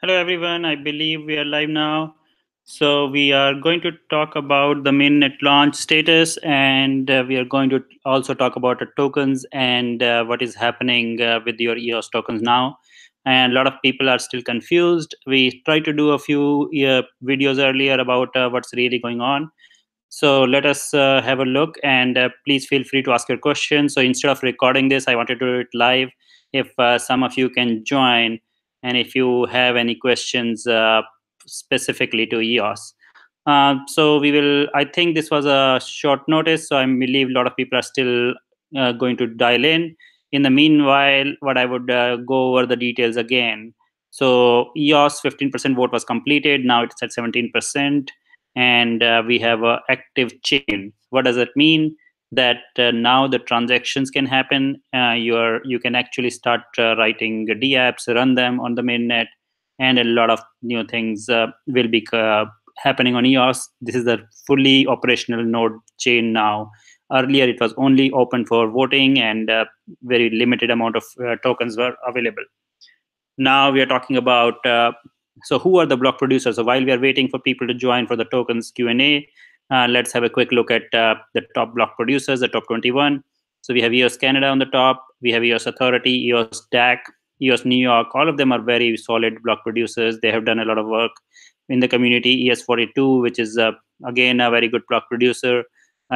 Hello, everyone. I believe we are live now. So, we are going to talk about the mainnet launch status, and we are going to also talk about the tokens and what is happening with your EOS tokens now. And a lot of people are still confused. We tried to do a few videos earlier about what's really going on. So, let us have a look, and please feel free to ask your questions. So, instead of recording this, I wanted to do it live. If some of you can join, and if you have any questions specifically to EOS. So we will. I think this was a short notice, so I believe a lot of people are still going to dial in. In the meanwhile, what I would go over the details again. So EOS 15% vote was completed. Now it's at 17%, and we have a active chain. What does that mean? That now the transactions can happen. You can actually start writing dApps, run them on the mainnet, and a lot of new things will be happening on EOS. This is the fully operational node chain now. Earlier, it was only open for voting, and very limited amount of tokens were available. Now we are talking about so who are the block producers. So while we are waiting for people to join for the tokens Q&A, let's have a quick look at the top block producers, the top 21. So we have EOS Canada on the top, we have EOS Authority, EOS DAC, EOS New York. All of them are very solid block producers. They have done a lot of work in the community. ES42, which is again a very good block producer,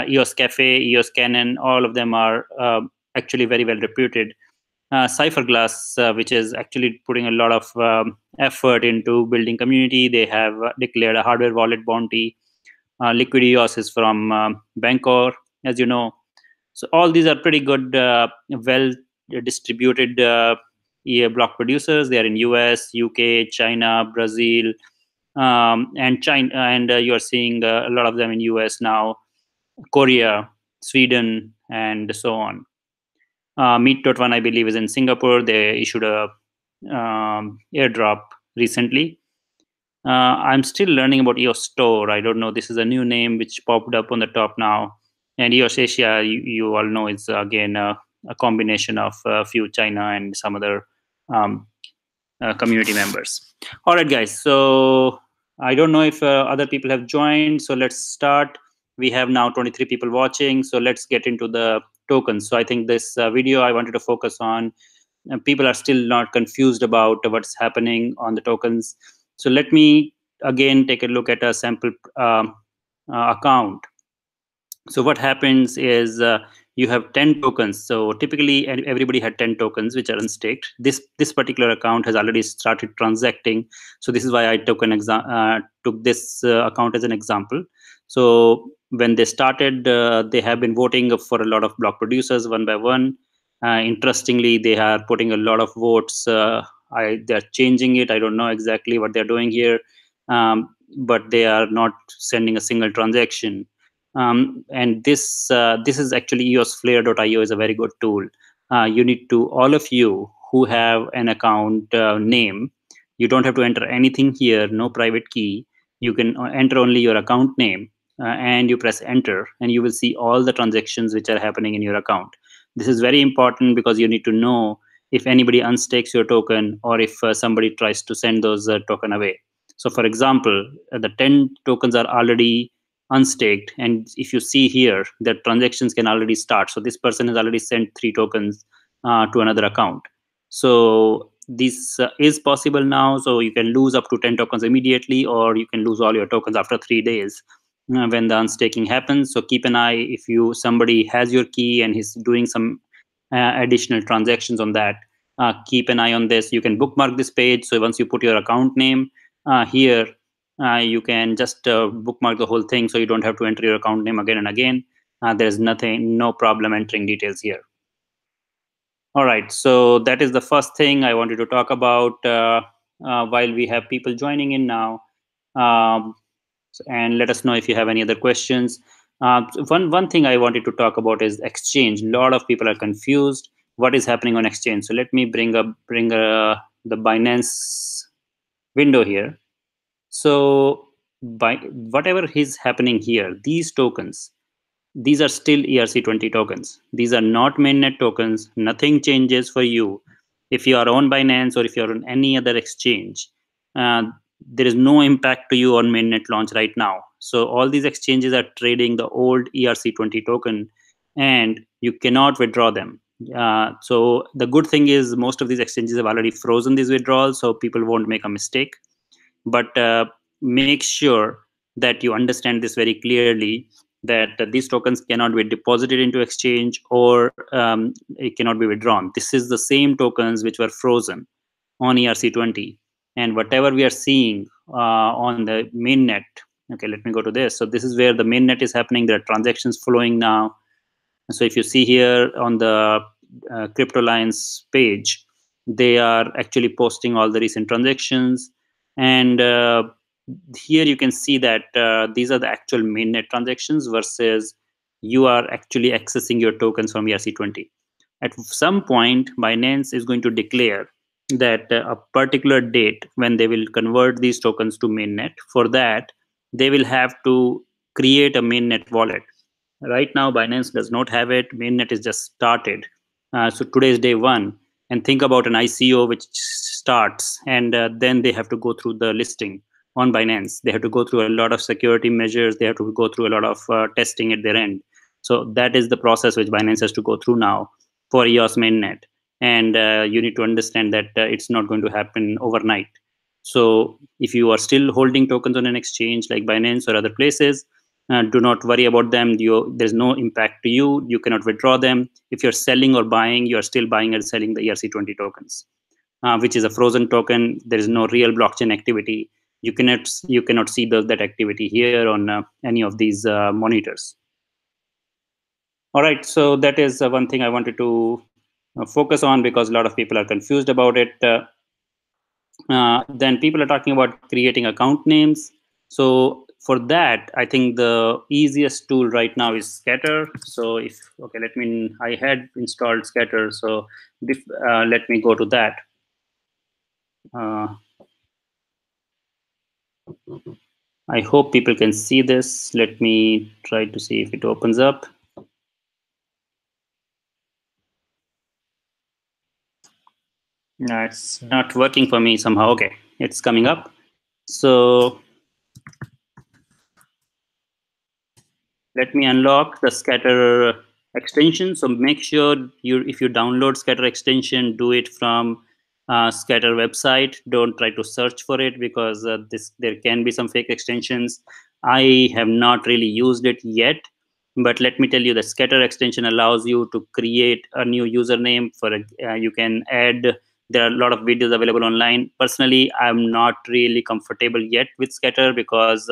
EOS Cafe, EOS Canon, all of them are actually very well reputed. Cypherglass, which is actually putting a lot of effort into building community. They have declared a hardware wallet bounty. Liquid EOS is from Bangkok, as you know. So all these are pretty good, well distributed block producers. They are in US, UK, China, Brazil, and China, and you are seeing a lot of them in US now, Korea, Sweden, and so on. Meet.one, I believe, is in Singapore. They issued a airdrop recently. I'm still learning about EOS Store. I don't know. This is a new name which popped up on the top now. And EOS Asia, you all know, is again a combination of a few China and some other community members. All right, guys. So I don't know if other people have joined. So let's start. We have now 23 people watching. So let's get into the tokens. So I think this video I wanted to focus on. People are still not confused about what's happening on the tokens. So let me again take a look at a sample account. So what happens is you have 10 tokens. So typically everybody had 10 tokens which are unstaked. This particular account has already started transacting. So this is why I took this account as an example. So when they started, they have been voting for a lot of block producers one by one. Interestingly, they are putting a lot of votes. They're changing it. I don't know exactly what they're doing here, but they are not sending a single transaction. And this is actually eosflare.io is a very good tool. You need to, all of you who have an account name, you don't have to enter anything here, no private key. You can enter only your account name, and you press enter, and you will see all the transactions which are happening in your account. This is very important because you need to know if anybody unstakes your token or if somebody tries to send those token away. So for example, the 10 tokens are already unstaked, and if you see here, the transactions can already start. So this person has already sent 3 tokens to another account. So this is possible now. So you can lose up to 10 tokens immediately, or you can lose all your tokens after 3 days when the unstaking happens. So keep an eye if somebody has your key and he's doing some additional transactions on that. Keep an eye on this. You can bookmark this page. So once you put your account name here, you can just bookmark the whole thing, so you don't have to enter your account name again and again. There's no problem entering details here. All right, so that is the first thing I wanted to talk about while we have people joining in now. And let us know if you have any other questions. One thing I wanted to talk about is exchange. A lot of people are confused. What is happening on exchange? So let me bring the Binance window here. So by whatever is happening here, these tokens, these are still ERC20 tokens. These are not mainnet tokens. Nothing changes for you. If you are on Binance or if you're on any other exchange, there is no impact to you on mainnet launch right now. So all these exchanges are trading the old ERC20 token, and you cannot withdraw them. So the good thing is most of these exchanges have already frozen these withdrawals, so people won't make a mistake. But make sure that you understand this very clearly, that these tokens cannot be deposited into exchange, or it cannot be withdrawn. This is the same tokens which were frozen on ERC20, and whatever we are seeing on the mainnet. Okay, let me go to this. So this is where the mainnet is happening. There are transactions flowing now. So if you see here on the Crypto Lines page, they are actually posting all the recent transactions. And here you can see that these are the actual mainnet transactions versus you are actually accessing your tokens from ERC20. At some point, Binance is going to declare that a particular date when they will convert these tokens to mainnet. For that, they will have to create a mainnet wallet. Right now, Binance does not have it. Mainnet is just started. So today is day one. And think about an ICO which starts, and then they have to go through the listing on Binance. They have to go through a lot of security measures. They have to go through a lot of testing at their end. So that is the process which Binance has to go through now for EOS mainnet. And you need to understand that it's not going to happen overnight. So if you are still holding tokens on an exchange like Binance or other places, do not worry about them. There's no impact to you. You cannot withdraw them. If you're selling or buying, you are still buying and selling the ERC20 tokens, which is a frozen token. There is no real blockchain activity. You cannot see that activity here on any of these monitors. All right, so that is one thing I wanted to focus on, because a lot of people are confused about it. Then people are talking about creating account names. So for that, I think the easiest tool right now is Scatter. So I had installed Scatter. So let me go to that. I hope people can see this. Let me try to see if it opens up. No, it's not working for me somehow. Okay, it's coming up. So let me unlock the Scatter extension. So make sure if you download Scatter extension, do it from Scatter website. Don't try to search for it, because there can be some fake extensions. I have not really used it yet, but let me tell you, the Scatter extension allows you to create a new username for you can add. There are a lot of videos available online. Personally, I'm not really comfortable yet with Scatter, because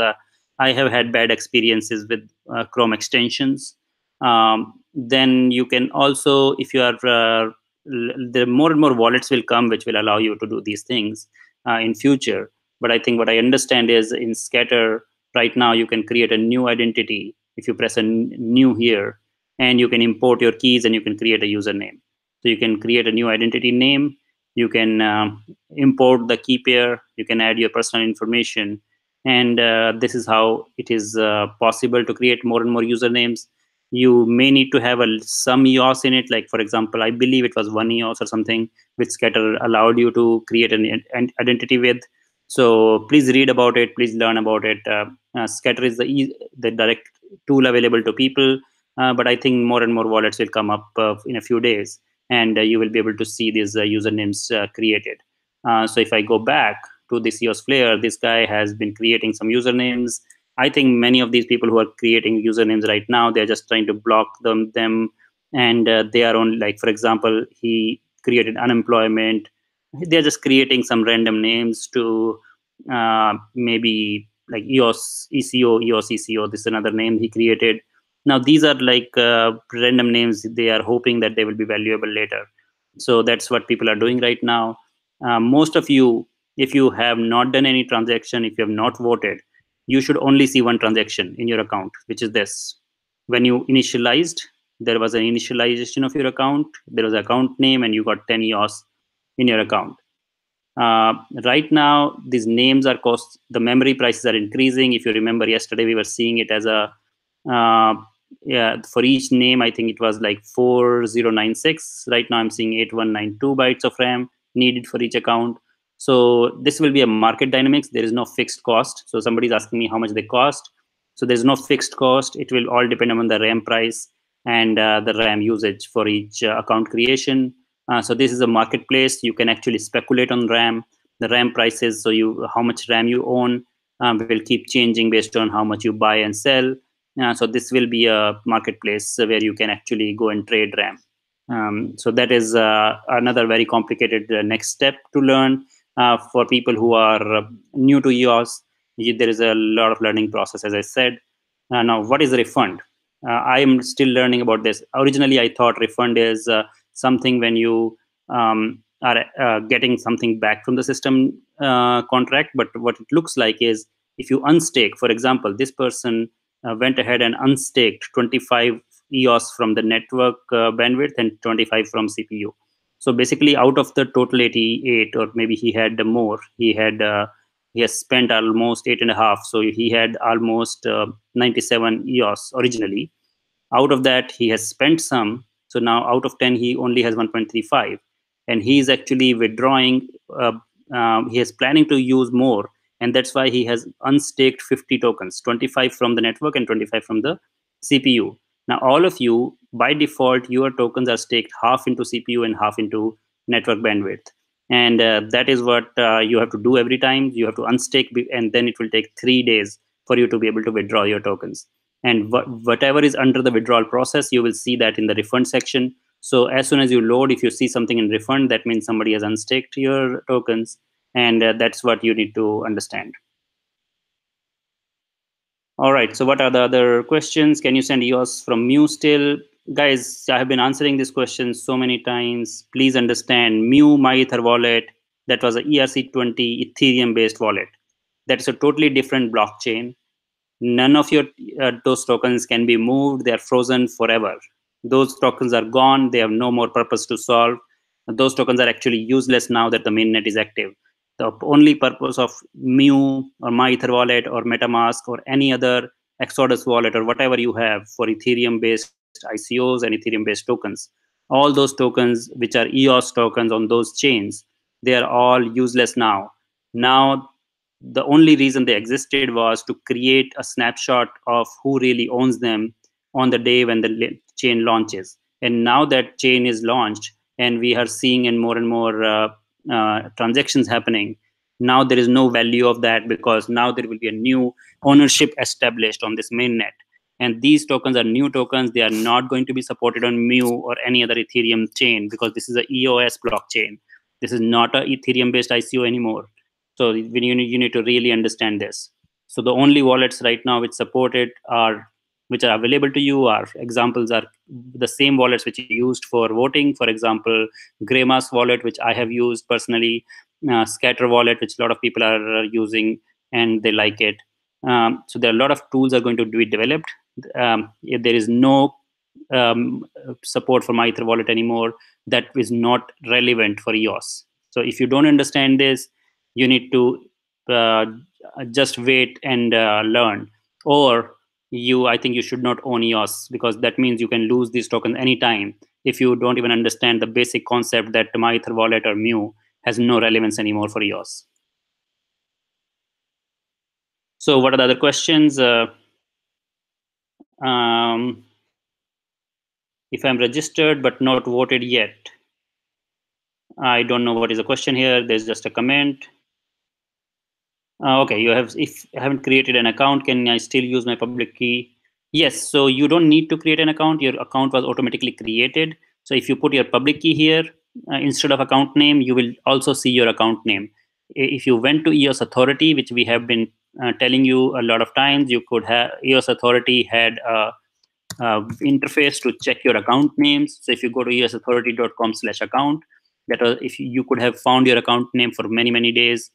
I have had bad experiences with Chrome extensions. Then you can also, if you are, the more and more wallets will come which will allow you to do these things in future. But I think what I understand is in Scatter right now, you can create a new identity if you press a new here, and you can import your keys and you can create a username. So you can create a new identity name. You can import the key pair. You can add your personal information, and this is how it is possible to create more and more usernames. You may need to have some EOS in it, like for example, I believe it was 1 EOS or something, which Scatter allowed you to create an identity with. So please read about it, please learn about it. Scatter is the direct tool available to people, but I think more and more wallets will come up in a few days, and you will be able to see these usernames created. So if I go back to this EOS player, this guy has been creating some usernames. I think many of these people who are creating usernames right now, they're just trying to block them, and they are only, like for example, he created unemployment. They're just creating some random names to maybe like EOS ECO, EOS ECO. This is another name he created. Now these are like random names. They are hoping that they will be valuable later. So that's what people are doing right now. Most of you, if you have not done any transaction, if you have not voted, you should only see one transaction in your account, which is this. When you initialized, there was an initialization of your account. There was an account name, and you got 10 EOS in your account. Right now, these names are cost. The memory prices are increasing. If you remember, yesterday we were seeing it as a for each name, I think it was like 4096. Right now, I'm seeing 8192 bytes of RAM needed for each account. So this will be a market dynamics. There is no fixed cost. So somebody's asking me how much they cost. So there's no fixed cost. It will all depend on the RAM price and the RAM usage for each account creation. So this is a marketplace. You can actually speculate on RAM, the RAM prices. So how much RAM you own will keep changing based on how much you buy and sell. So this will be a marketplace where you can actually go and trade RAM. So that is another very complicated next step to learn for people who are new to EOS. There is a lot of learning process, as I said. Now, what is refund? I am still learning about this. Originally, I thought refund is something when you are getting something back from the system contract. But what it looks like is if you unstake, for example, this person went ahead and unstaked 25 EOS from the network bandwidth and 25 from CPU. So basically, out of the total 88, or maybe he had more, he has spent almost 8.5. So he had almost 97 EOS originally. Out of that, he has spent some. So now out of 10, he only has 1.35, and he is actually withdrawing. He is planning to use more, and that's why he has unstaked 50 tokens, 25 from the network and 25 from the CPU. Now, all of you, by default, your tokens are staked half into CPU and half into network bandwidth. And that is what you have to do every time. You have to unstake, and then it will take 3 days for you to be able to withdraw your tokens. And whatever is under the withdrawal process, you will see that in the refund section. So as soon as you load, if you see something in refund, that means somebody has unstaked your tokens. And that's what you need to understand. All right, so what are the other questions? Can you send EOS from Mu still? Guys, I have been answering this question so many times. Please understand, Mu MyEtherWallet, that was a ERC20 Ethereum-based wallet. That's a totally different blockchain. None of your those tokens can be moved. They are frozen forever. Those tokens are gone. They have no more purpose to solve. Those tokens are actually useless now that the mainnet is active. The only purpose of Mu or MyEtherWallet or MetaMask or any other Exodus wallet or whatever you have for Ethereum-based ICOs and Ethereum-based tokens, all those tokens which are EOS tokens on those chains, they are all useless now. Now the only reason they existed was to create a snapshot of who really owns them on the day when the chain launches. And now that chain is launched and we are seeing in more and more transactions happening, now there is no value of that because now there will be a new ownership established on this mainnet. And these tokens are new tokens. They are not going to be supported on Mu or any other Ethereum chain because this is a EOS blockchain. This is not a Ethereum-based ICO anymore. So you need to really understand this. So the only wallets right now which supported are which are available to you are examples are the same wallets which you used for voting. For example, Grima's wallet, which I have used personally, Scatter wallet, which a lot of people are using and they like it. So there are a lot of tools are going to be developed. If there is no support for MyEtherWallet anymore, that is not relevant for EOS. So if you don't understand this, you need to uh, just wait and learn. Or I think you should not own EOS because that means you can lose these tokens anytime if you don't even understand the basic concept that MyEtherWallet or Mu has no relevance anymore for EOS. So what are the other questions? If I'm registered but not voted yet, I don't know what is the question here. There's just a comment. Okay, if I haven't created an account, can I still use my public key? Yes, so you don't need to create an account. Your account was automatically created. So if you put your public key here instead of account name, you will also see your account name. If you went to EOS Authority, which we have been telling you a lot of times, you could have EOS Authority had a interface to check your account names. So if you go to esauthority.com/account, that was if you could have found your account name for many days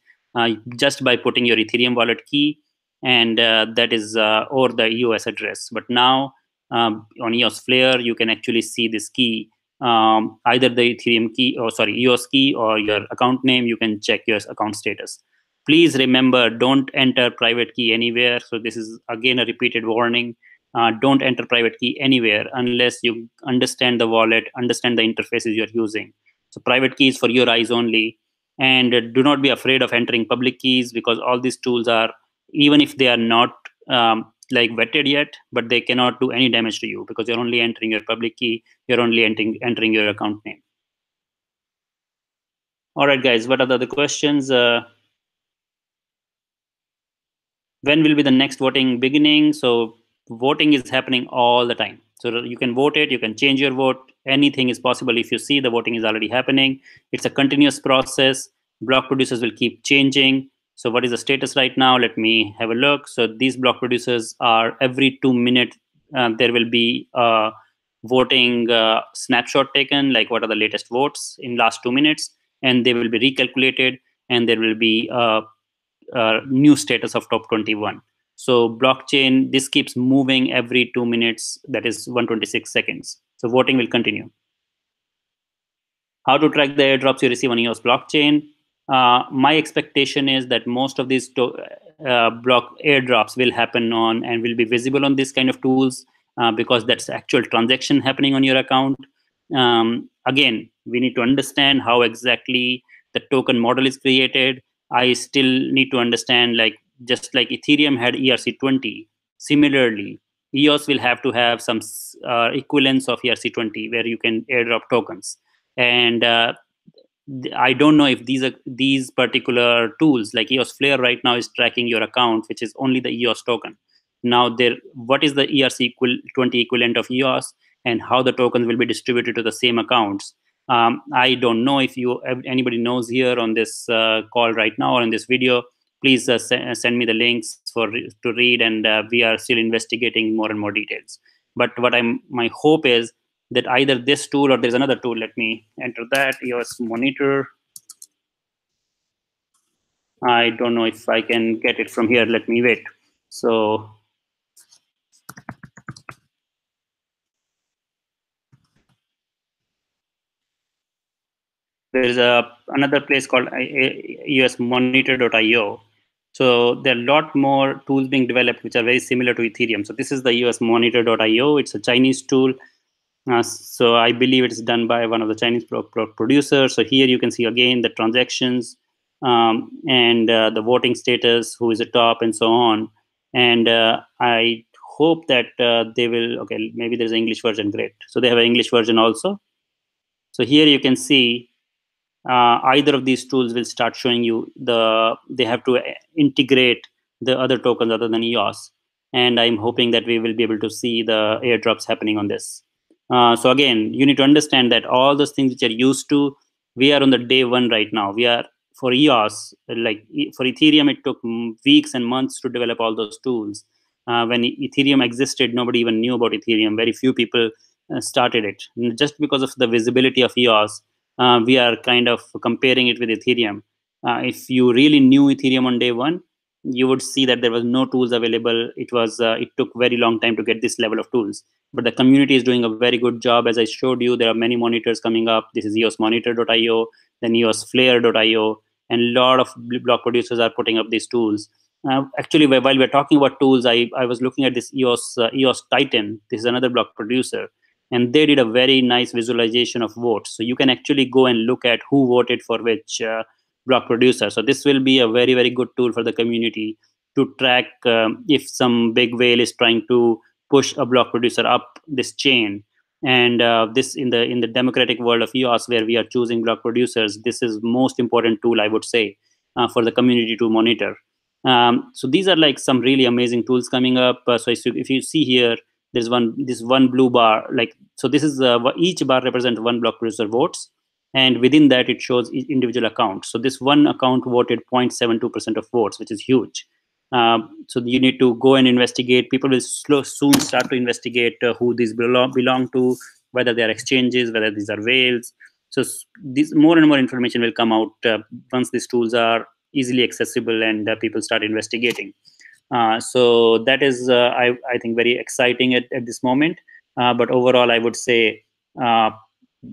just by putting your Ethereum wallet key, and that is or the EOS address. But now on EOS Flare, you can actually see this key, either the Ethereum key or EOS key or your account name. You can check your account status. Please remember, don't enter private key anywhere. So this is again a repeated warning. Don't enter private key anywhere unless you understand the wallet, understand the interfaces you're using. So private key is for your eyes only. And do not be afraid of entering public keys, because all these tools are, even if they are not like vetted yet, but they cannot do any damage to you, because you're only entering your public key, you're only entering your account name. All right, guys, what are the other questions? When will be the next voting beginning? So voting is happening all the time. So you can vote it, you can change your vote. Anything is possible. If you see the voting is already happening, it's a continuous process. Block producers will keep changing. So what is the status right now? Let me have a look. So these block producers are every 2 minutes, there will be a voting snapshot taken, like what are the latest votes in last 2 minutes, and they will be recalculated, and there will be new status of top 21. So blockchain, this keeps moving every 2 minutes, that is 126 seconds. So voting will continue. How to track the airdrops you receive on EOS blockchain? My expectation is that most of these block airdrops will happen on and will be visible on this kind of tools, because that's actual transaction happening on your account. Again, we need to understand how exactly the token model is created. I still need to understand, like, just like Ethereum had ERC20, similarly, EOS will have to have some equivalence of ERC20 where you can airdrop tokens. And I don't know if these particular tools like EOS Flare right now is tracking your account, which is only the EOS token. Now, what is the ERC20 equivalent of EOS, and how the tokens will be distributed to the same accounts? I don't know if anybody knows here on this call right now or in this video. Please send me the links to read, and we are still investigating more and more details. But my hope is that either this tool or there's another tool. Let me enter that, EOS monitor. I don't know if I can get it from here. Let me wait. So there is another place called EOS monitor.io. So there are a lot more tools being developed which are very similar to Ethereum. So this is the EOS monitor.io. It's a Chinese tool. So I believe it's done by one of the Chinese producers. So here you can see again the transactions, and the voting status, who is the top, and so on. And I hope that they will. Okay, maybe there's an English version. Great. So they have an English version also. So here you can see either of these tools will start showing you they have to integrate the other tokens other than EOS, and I'm hoping that we will be able to see the airdrops happening on this. So again, you need to understand that all those things which are used to, we are on the day one right now. We are for EOS, like for Ethereum, it took weeks and months to develop all those tools. When Ethereum existed, nobody even knew about Ethereum. Very few people started it. Just because of the visibility of EOS, we are kind of comparing it with Ethereum. If you really knew Ethereum on day one, you would see that there was no tools available. It took very long time to get this level of tools. But the community is doing a very good job. As I showed you, there are many monitors coming up. This is EOSmonitor.io, then EOSFlare.io, and a lot of block producers are putting up these tools. Actually, while we're talking about tools, I was looking at this EOS Titan. This is another block producer, and they did a very nice visualization of votes. So you can actually go and look at who voted for which block producer. So this will be a very, very good tool for the community to track if some big whale is trying to push a block producer up this chain. And this in the democratic world of EOS, where we are choosing block producers, this is most important tool, I would say, for the community to monitor. So these are like some really amazing tools coming up. So if you see here, there's this one blue bar, like, so this is each bar represents one block producer votes, and within that it shows individual accounts. So this one account voted 0.72% of votes, which is huge. So you need to go and investigate. People will soon start to investigate who these belong to, whether they are exchanges, whether these are whales. So this more and more information will come out once these tools are easily accessible and people start investigating. So that is, I think, very exciting at this moment. But overall, I would say uh,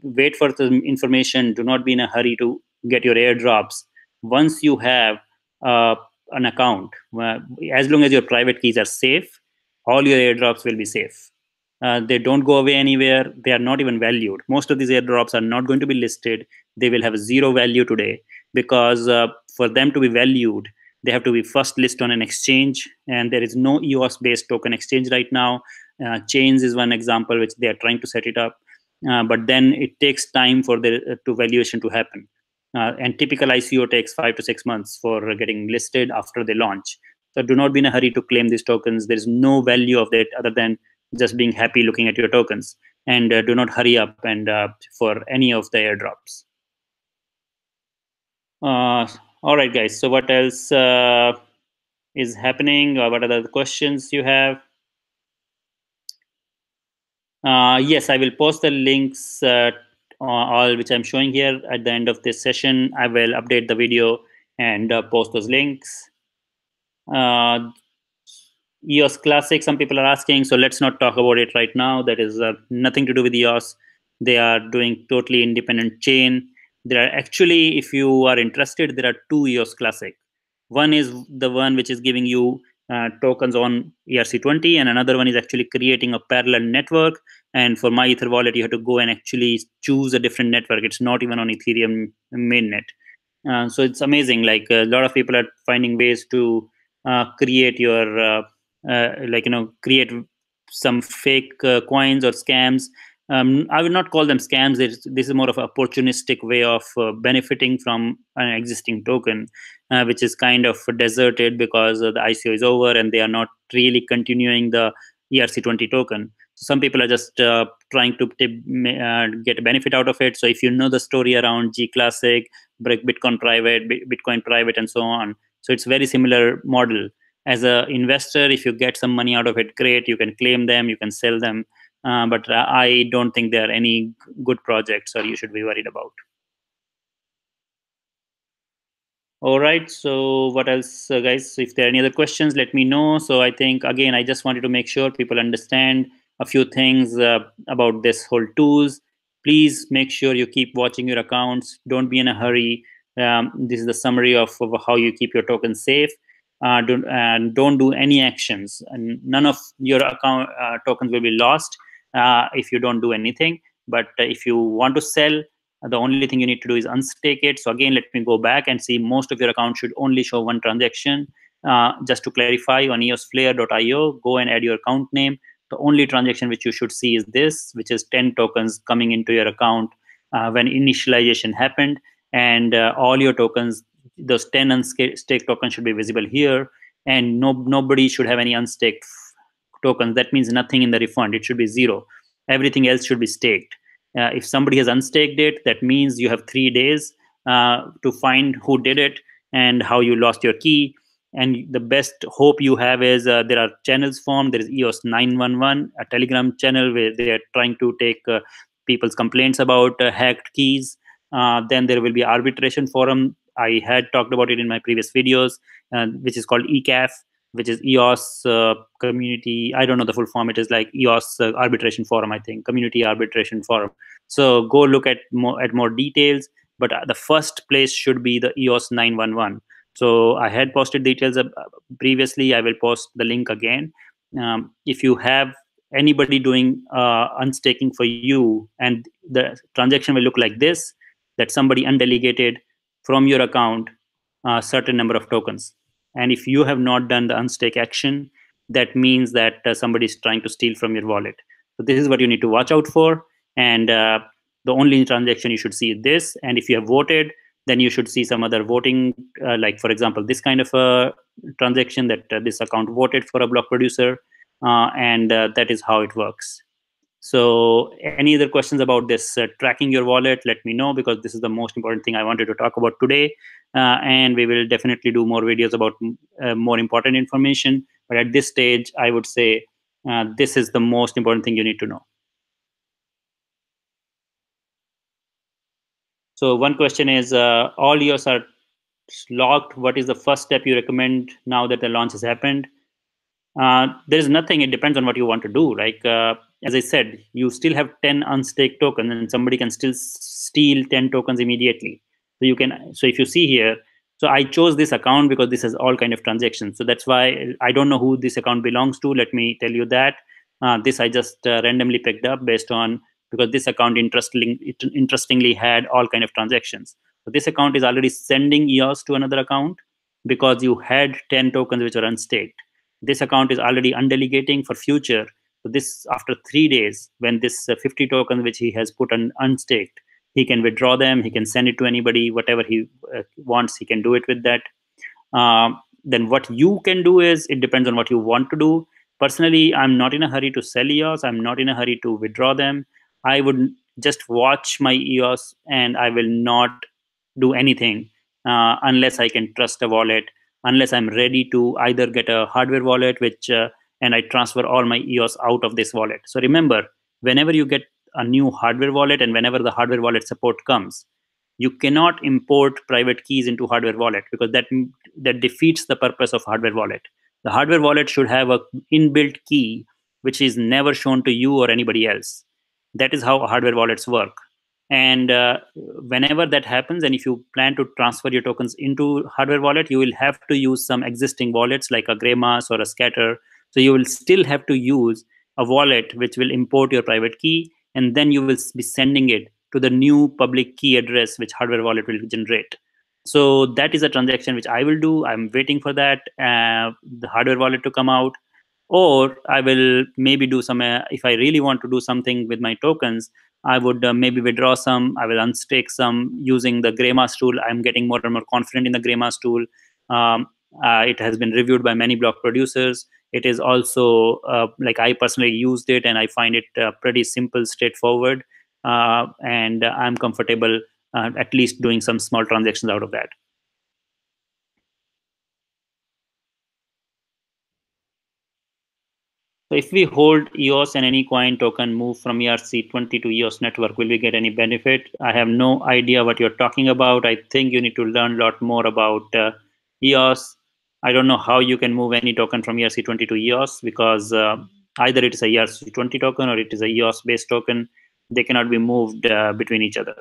wait for the information. Do not be in a hurry to get your airdrops. Once you have uh, an account, as long as your private keys are safe, all your airdrops will be safe. They don't go away anywhere. They are not even valued. Most of these airdrops are not going to be listed. They will have zero value today because for them to be valued, they have to be first listed on an exchange, and there is no EOS based token exchange right now. Chains is one example which they are trying to set it up, but then it takes time for the to valuation to happen. And typical ICO takes 5 to 6 months for getting listed after they launch. So do not be in a hurry to claim these tokens. There is no value of that other than just being happy looking at your tokens. And do not hurry up and for any of the airdrops. All right, guys. So what else is happening? Or what are the questions you have? Yes, I will post the links all which I'm showing here at the end of this session. I will update the video and post those links. EOS Classic, some people are asking, so let's not talk about it right now. That is nothing to do with EOS. They are doing totally independent chain. There are actually, if you are interested, there are two EOS Classic. One is the one which is giving you tokens on ERC20, and another one is actually creating a parallel network. And for MyEtherWallet, you have to go and actually choose a different network. It's not even on Ethereum mainnet. So it's amazing. Like a lot of people are finding ways to create your create some fake coins or scams. I would not call them scams. This is more of an opportunistic way of benefiting from an existing token, which is kind of deserted because the ICO is over and they are not really continuing the ERC20 token. So some people are just trying to get a benefit out of it. So if you know the story around G Classic, Bitcoin Private, and so on, so it's very similar model. As an investor, if you get some money out of it, great. You can claim them, you can sell them, but I don't think there are any good projects or you should be worried about. All right. So what else, guys? If there are any other questions, let me know. So I think again, I just wanted to make sure people understand a few things about this whole tools. Please make sure you keep watching your accounts. Don't be in a hurry. This is the summary of how you keep your tokens safe. Don't do any actions, and none of your account tokens will be lost if you don't do anything. But if you want to sell, the only thing you need to do is unstake it. So again, let me go back and see most of your account should only show one transaction. Just to clarify, on eosflare.io, go and add your account name. The only transaction which you should see is this, which is 10 tokens coming into your account when initialization happened. And all your tokens, those 10 unstaked tokens should be visible here. And nobody should have any unstaked tokens. That means nothing in the refund. It should be zero. Everything else should be staked. If somebody has unstaked it, that means you have 3 days to find who did it and how you lost your key. And the best hope you have is there are channels formed. There is EOS 911, a Telegram channel where they are trying to take people's complaints about hacked keys. Then there will be arbitration forum. I had talked about it in my previous videos, which is called ECAF, which is EOS community. I don't know the full form. It is like EOS arbitration forum, I think, community arbitration forum. So go look at more details. But the first place should be the EOS 911. So I had posted details previously. I will post the link again. If you have anybody doing unstaking for you, and the transaction will look like this, that somebody undelegated from your account a certain number of tokens. And if you have not done the unstake action, that means that somebody is trying to steal from your wallet. So this is what you need to watch out for. And the only transaction you should see is this. And if you have voted, then you should see some other voting, like for example, this kind of a transaction that this account voted for a block producer. And that is how it works. So any other questions about this tracking your wallet, let me know, because this is the most important thing I wanted to talk about today. And we will definitely do more videos about more important information. But at this stage, I would say this is the most important thing you need to know. So one question is, all EOS are locked. What is the first step you recommend now that the launch has happened? There is nothing. It depends on what you want to do. Like as I said, you still have 10 unstaked tokens, and somebody can still steal 10 tokens immediately. So you can. So if you see here, so I chose this account because this has all kind of transactions. So that's why I don't know who this account belongs to. Let me tell you that. This I just randomly picked up based on, because this account interestingly had all kind of transactions. So this account is already sending EOS to another account because you had 10 tokens which are unstaked. This account is already undelegating for future. So this, after 3 days, when this 50 tokens which he has put on unstaked, he can withdraw them, he can send it to anybody, whatever he wants, he can do it with that. Then what you can do is, it depends on what you want to do. Personally, I'm not in a hurry to sell EOS. I'm not in a hurry to withdraw them. I would just watch my EOS and I will not do anything unless I can trust a wallet, unless I'm ready to either get a hardware wallet, which and I transfer all my EOS out of this wallet. So remember, whenever you get a new hardware wallet and whenever the hardware wallet support comes, you cannot import private keys into hardware wallet, because that defeats the purpose of hardware wallet. The hardware wallet should have a inbuilt key which is never shown to you or anybody else. That is how hardware wallets work. And whenever that happens, and if you plan to transfer your tokens into hardware wallet, you will have to use some existing wallets like a Grima or a Scatter. So you will still have to use a wallet which will import your private key, and then you will be sending it to the new public key address which hardware wallet will generate. So that is a transaction which I will do. I'm waiting for that the hardware wallet to come out, or I will maybe do some. If I really want to do something with my tokens, I would maybe withdraw some. I will unstake some using the Greymass tool. I'm getting more and more confident in the Greymass tool. It has been reviewed by many block producers. It is also like, I personally used it and I find it pretty simple, straightforward, and I'm comfortable at least doing some small transactions out of that. So if we hold EOS and any coin token move from ERC20 to EOS network, will we get any benefit? I have no idea what you're talking about. I think you need to learn a lot more about EOS. I don't know how you can move any token from ERC20 to EOS, because either it is a ERC20 token or it is a EOS based token. They cannot be moved between each other.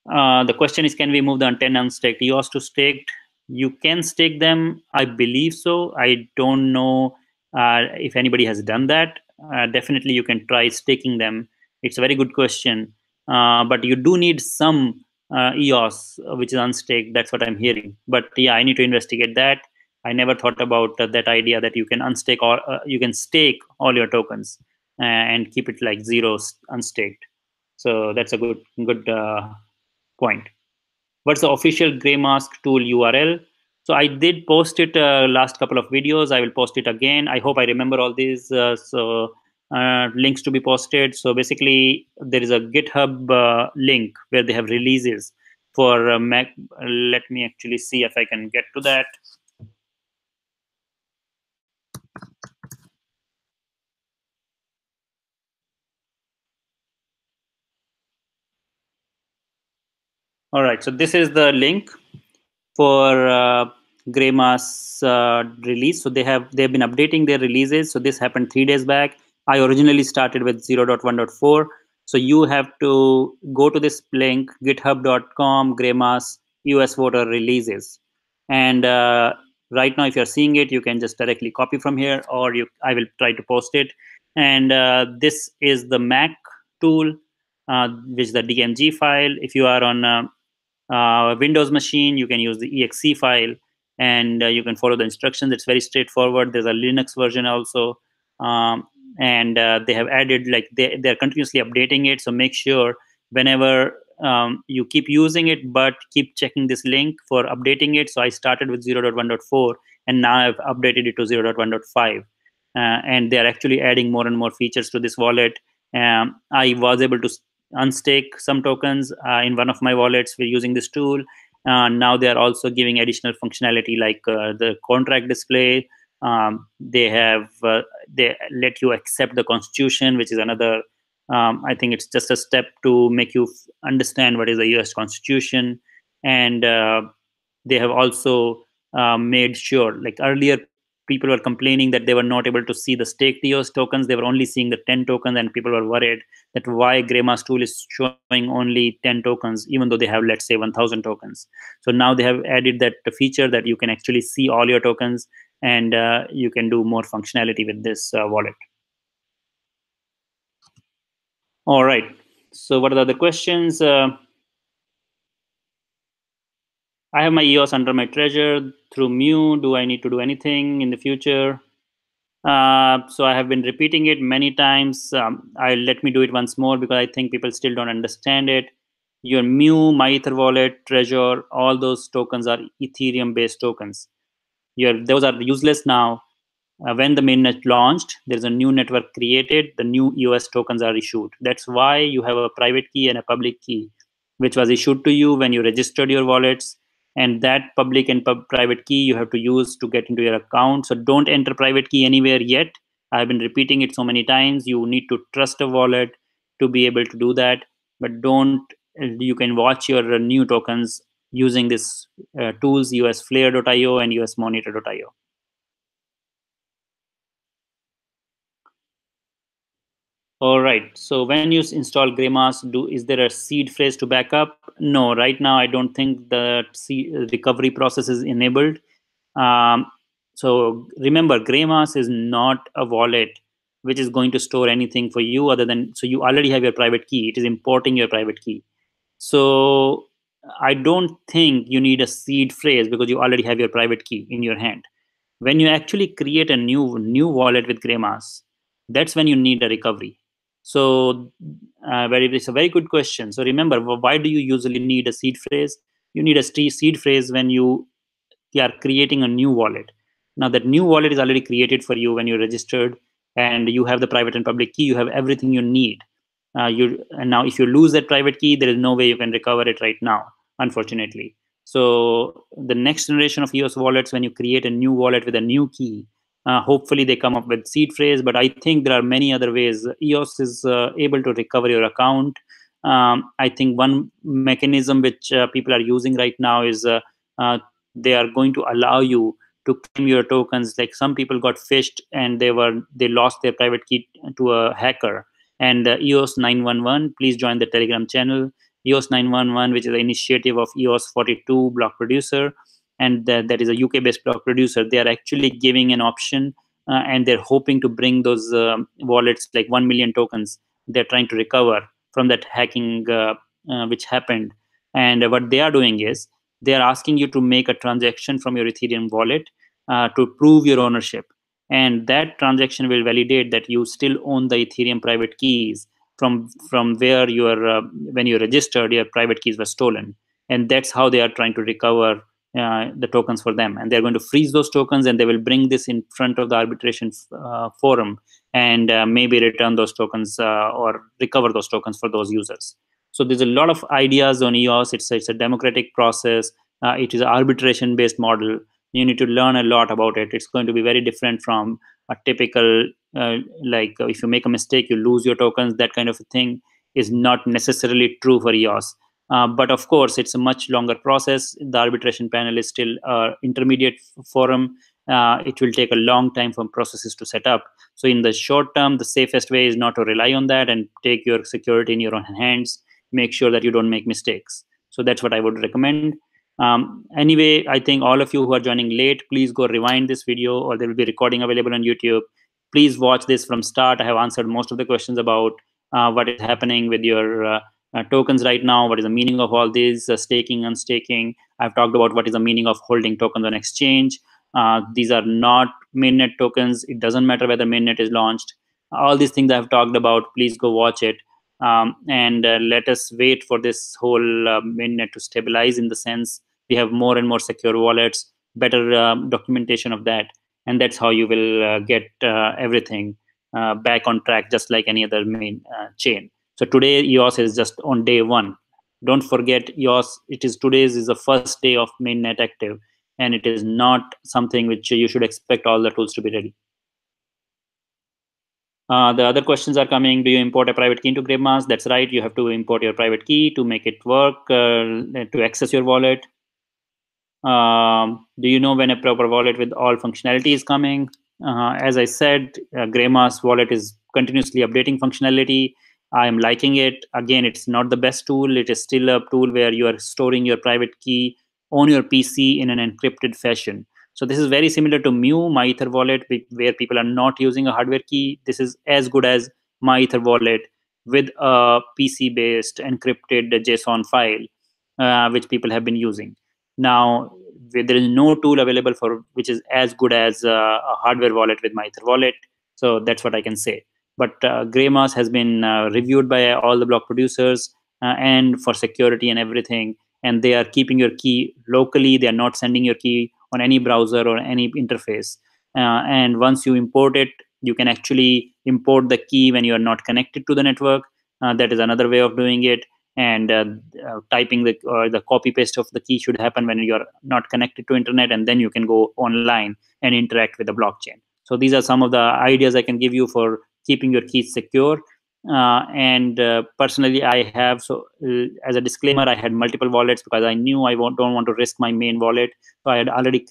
The question is, can we move the 10 unstaked EOS to staked? You can stake them. I believe so. I don't know if anybody has done that. Definitely, you can try staking them. It's a very good question. But you do need some EOS, which is unstaked. That's what I'm hearing. But yeah, I need to investigate that. I never thought about that idea that you can unstake, or you can stake all your tokens and keep it like zero unstaked. So that's a good point. What's the official Grey Mask tool URL? So I did post it last couple of videos. I will post it again. I hope I remember all these. Links to be posted. So basically, there is a GitHub link where they have releases for Mac. Let me actually see if I can get to that. All right. So this is the link for Greymass release. So they've been updating their releases. So this happened 3 days back. I originally started with 0.1.4. So you have to go to this link, github.com Greymass EOS voter releases. And right now, if you're seeing it, you can just directly copy from here, or I will try to post it. And this is the Mac tool, which is the DMG file. If you are on Windows machine, you can use the exe file, and you can follow the instructions. It's very straightforward. There's a Linux version also, and they have added, like, they're continuously updating it. So make sure whenever you keep using it, but keep checking this link for updating it. So I started with 0.1.4 and now I've updated it to 0.1.5, and they're actually adding more and more features to this wallet. I was able to unstake some tokens in one of my wallets. We're using this tool. Now they are also giving additional functionality like the contract display. They let you accept the constitution, which is another. I think it's just a step to make you understand what is the U.S. Constitution, and they have also made sure, like earlier, people were complaining that they were not able to see the staked EOS tokens. They were only seeing the 10 tokens, and people were worried that why Greymass tool is showing only 10 tokens, even though they have, let's say, 1,000 tokens. So now they have added that feature that you can actually see all your tokens, and you can do more functionality with this wallet. All right. So, what are the other questions? I have my EOS under my treasure through Mu. Do I need to do anything in the future? So I have been repeating it many times. I let me do it once more because I think people still don't understand it. Your Mu, MyEtherWallet, Treasure, all those tokens are Ethereum-based tokens. Those are useless now. When the mainnet launched, there's a new network created. The new EOS tokens are issued. That's why you have a private key and a public key, which was issued to you when you registered your wallets. And that public and private key you have to use to get into your account. So don't enter private key anywhere yet. I've been repeating it so many times. You need to trust a wallet to be able to do that. But don't. You can watch your new tokens using this tools, usflare.io and usmonitor.io. All right. So when you install Grima's, is there a seed phrase to back up? No, right now I don't think the recovery process is enabled. Um, so remember, Grima's is not a wallet which is going to store anything for you other than, so you already have your private key. It is importing your private key. So I don't think you need a seed phrase because you already have your private key in your hand. When you actually create a new wallet with Greymass, that's when you need a recovery. So it's a very good question. So remember, why do you usually need a seed phrase? You need a seed phrase when you are creating a new wallet. Now that new wallet is already created for you when you registered, and you have the private and public key. You have everything you need. And now if you lose that private key, there is no way you can recover it right now, unfortunately. So the next generation of EOS wallets, when you create a new wallet with a new key, hopefully they come up with seed phrase. But I think there are many other ways. EOS is able to recover your account. I think one mechanism which people are using right now is uh, they are going to allow you to claim your tokens. Like some people got phished and they lost their private key to a hacker. And EOS 911, please join the Telegram channel. EOS 911, which is an initiative of EOS 42 block producer, and that is a UK based block producer. They are actually giving an option, and they're hoping to bring those wallets, like 1 million tokens they're trying to recover from that hacking which happened. And what they are doing is they are asking you to make a transaction from your Ethereum wallet to prove your ownership. And that transaction will validate that you still own the Ethereum private keys from where your when you registered, your private keys were stolen. And that's how they are trying to recover the tokens for them. And they're going to freeze those tokens, and they will bring this in front of the arbitration forum, and maybe return those tokens or recover those tokens for those users. So there's a lot of ideas on EOS. It's a democratic process. It is an arbitration based model. You need to learn a lot about it. It's going to be very different from a typical if you make a mistake, you lose your tokens. That kind of a thing is not necessarily true for EOS. But of course, it's a much longer process. The arbitration panel is still intermediate forum. It will take a long time for processes to set up. So in the short term, the safest way is not to rely on that and take your security in your own hands. Make sure that you don't make mistakes. So that's what I would recommend. Anyway, I think all of you who are joining late, please go rewind this video, or there will be recording available on YouTube. Please watch this from start. I have answered most of the questions about what is happening with your tokens right now. What is the meaning of all this staking, unstaking? I've talked about what is the meaning of holding tokens on exchange. These are not mainnet tokens. It doesn't matter whether mainnet is launched. All these things I've talked about, please go watch it. And let us wait for this whole mainnet to stabilize, in the sense we have more and more secure wallets, better documentation of that, and that's how you will get everything back on track, just like any other main chain. So today EOS is just on day one. Don't forget, EOS, today's is the first day of mainnet active, and it is not something which you should expect all the tools to be ready. The other questions are coming. Do you import a private key into GraveMass? That's right. You have to import your private key to make it work, to access your wallet. Do you know when a proper wallet with all functionality is coming? As I said, GraveMass wallet is continuously updating functionality. I am liking it. Again, it's not the best tool. It is still a tool where you are storing your private key on your PC in an encrypted fashion. So this is very similar to MyEtherWallet, where people are not using a hardware key. This is as good as MyEtherWallet. with a PC-based encrypted JSON file, which people have been using. Now, there is no tool available for which is as good as a hardware wallet with MyEtherWallet. So that's what I can say. But Greymas has been reviewed by all the block producers and for security and everything. And they are keeping your key locally. They are not sending your key on any browser or any interface. And once you import it, you can actually import the key when you are not connected to the network. That is another way of doing it. And typing the copy paste of the key should happen when you're not connected to internet, and then you can go online and interact with the blockchain. So these are some of the ideas I can give you for keeping your keys secure. And personally, I have, as a disclaimer, I had multiple wallets because I knew don't want to risk my main wallet. So I had already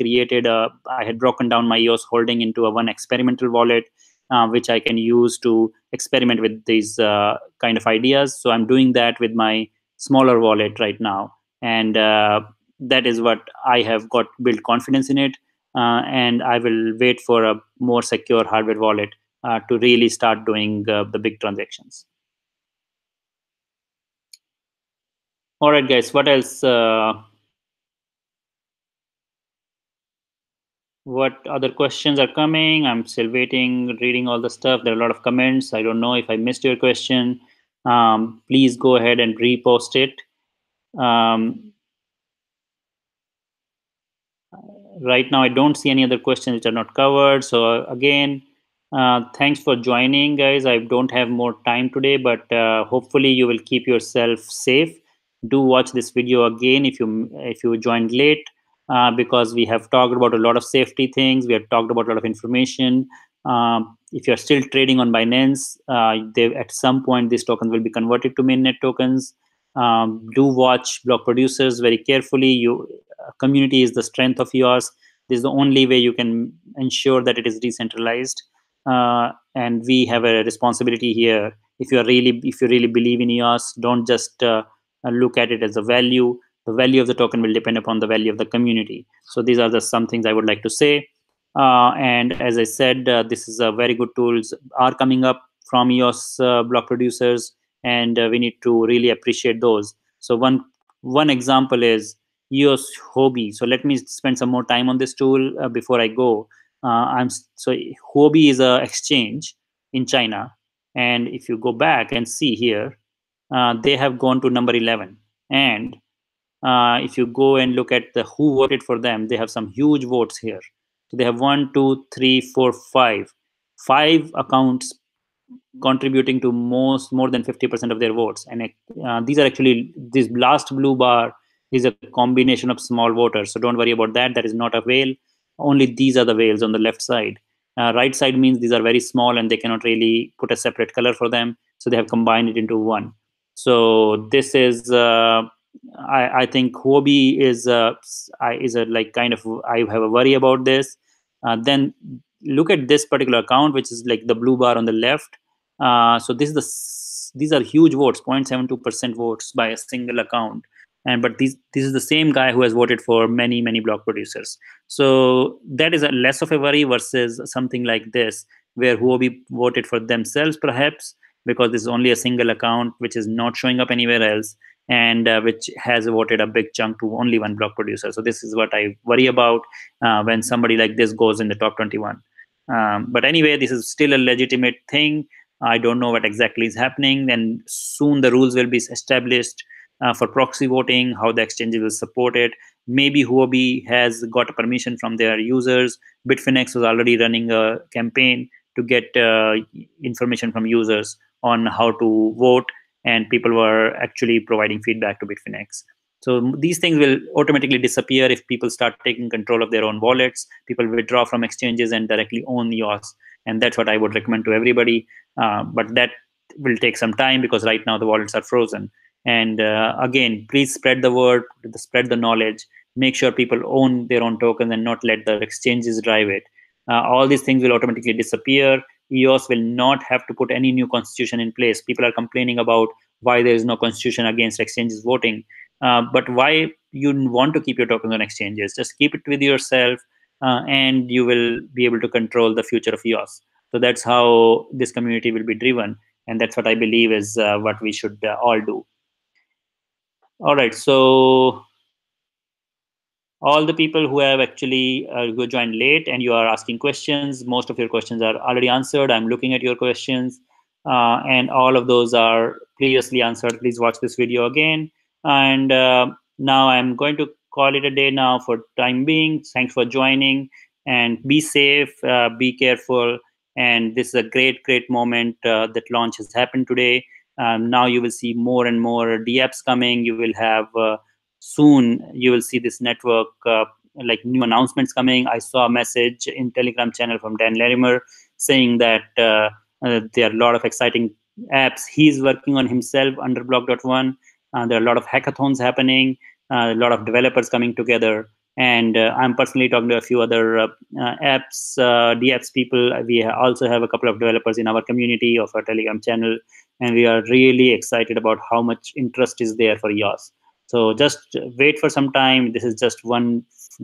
I had broken down my EOS holding into a one experimental wallet, which I can use to experiment with these kind of ideas. So I'm doing that with my smaller wallet right now, and that is what I have got built confidence in it. And I will wait for a more secure hardware wallet to really start doing the big transactions. All right, guys. What else? What other questions are coming? I'm still waiting, reading all the stuff. There are a lot of comments. I don't know if I missed your question. Please go ahead and repost it. Um, right now, I don't see any other questions which are not covered. So again, thanks for joining, guys. I don't have more time today, but hopefully you will keep yourself safe. Do watch this video again if you joined late, because we have talked about a lot of safety things. We have talked about a lot of information. If you're still trading on Binance, at some point these tokens will be converted to mainnet tokens. Do watch block producers very carefully. Community is the strength of yours. This is the only way you can ensure that it is decentralized. And we have a responsibility here. If you really believe in EOS, don't just look at it as a value. The value of the token will depend upon the value of the community. So these are some things I would like to say. And as I said, this is a very good tools are coming up from EOS block producers, and we need to really appreciate those. So one example is EOS Hobby. So let me spend some more time on this tool before I go. Hobby is a exchange in China, and if you go back and see here, they have gone to number 11. And if you go and look at the who voted for them, they have some huge votes here. So they have 5 accounts contributing to more than 50% of their votes. And these are actually, this last blue bar is a combination of small voters. So don't worry about that. That is not a whale. Only these are the whales on the left side. Right side means these are very small and they cannot really put a separate color for them. So they have combined it into one. So this is, I think Hobby is a like kind of, I have a worry about this. Then look at this particular account, which is like the blue bar on the left. So these are huge votes, 0.72% votes by a single account. And but this is the same guy who has voted for many block producers. So that is a less of a worry versus something like this, where Huobi voted for themselves perhaps, because this is only a single account which is not showing up anywhere else, and which has voted a big chunk to only one block producer. So this is what I worry about when somebody like this goes in the top 21. But anyway, this is still a legitimate thing. I don't know what exactly is happening, and soon the rules will be established for proxy voting, how the exchanges will support it. Maybe Huobi has got a permission from their users. Bitfinex was already running a campaign to get information from users on how to vote, and people were actually providing feedback to Bitfinex. So these things will automatically disappear if people start taking control of their own wallets. People withdraw from exchanges and directly own EOS, and that's what I would recommend to everybody. But that will take some time because right now the wallets are frozen. And again, please spread the word, spread the knowledge. Make sure people own their own tokens and not let the exchanges drive it. All these things will automatically disappear. EOS will not have to put any new constitution in place. People are complaining about why there is no constitution against exchanges voting. But why you want to keep your tokens on exchanges? Just keep it with yourself, and you will be able to control the future of EOS. So that's how this community will be driven. and that's what I believe is what we should all do. All right, so all the people who have actually who joined late and you are asking questions, most of your questions are already answered. I'm looking at your questions, and all of those are previously answered. Please watch this video again. And now I'm going to call it a day now for time being. Thanks for joining, and be safe, be careful. And this is a great moment that launch has happened today. Now you will see more and more dApps coming. You will have soon you will see this network like new announcements coming. I saw a message in Telegram channel from Dan Larimer saying that there are a lot of exciting apps he's working on himself under block.one. There are a lot of hackathons happening, a lot of developers coming together, and I'm personally talking to a few other apps, dApps people. We also have a couple of developers in our community of our Telegram channel, and we are really excited about how much interest is there for EOS. So just wait for some time. This is just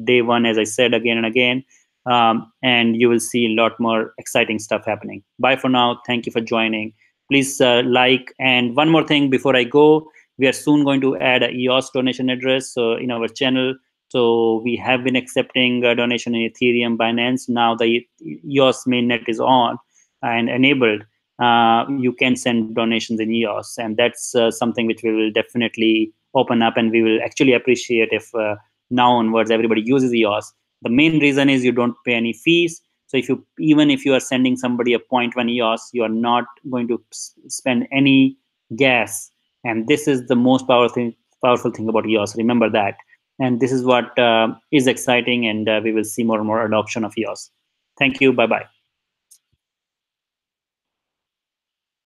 day one, as I said again and again, and you will see a lot more exciting stuff happening. Bye for now. Thank you for joining. Please like. And one more thing before I go, we are soon going to add a EOS donation address in our channel. So we have been accepting a donation in Ethereum, Binance. Now the EOS mainnet is on and enabled. You can send donations in EOS, and that's something which we will definitely open up, and we will actually appreciate if now onwards everybody uses EOS. The main reason is you don't pay any fees. So even if you are sending somebody a 0.1 EOS, you are not going to spend any gas. And this is the most powerful thing about EOS. Remember that. And this is what is exciting, and we will see more and more adoption of EOS. Thank you. Bye-bye.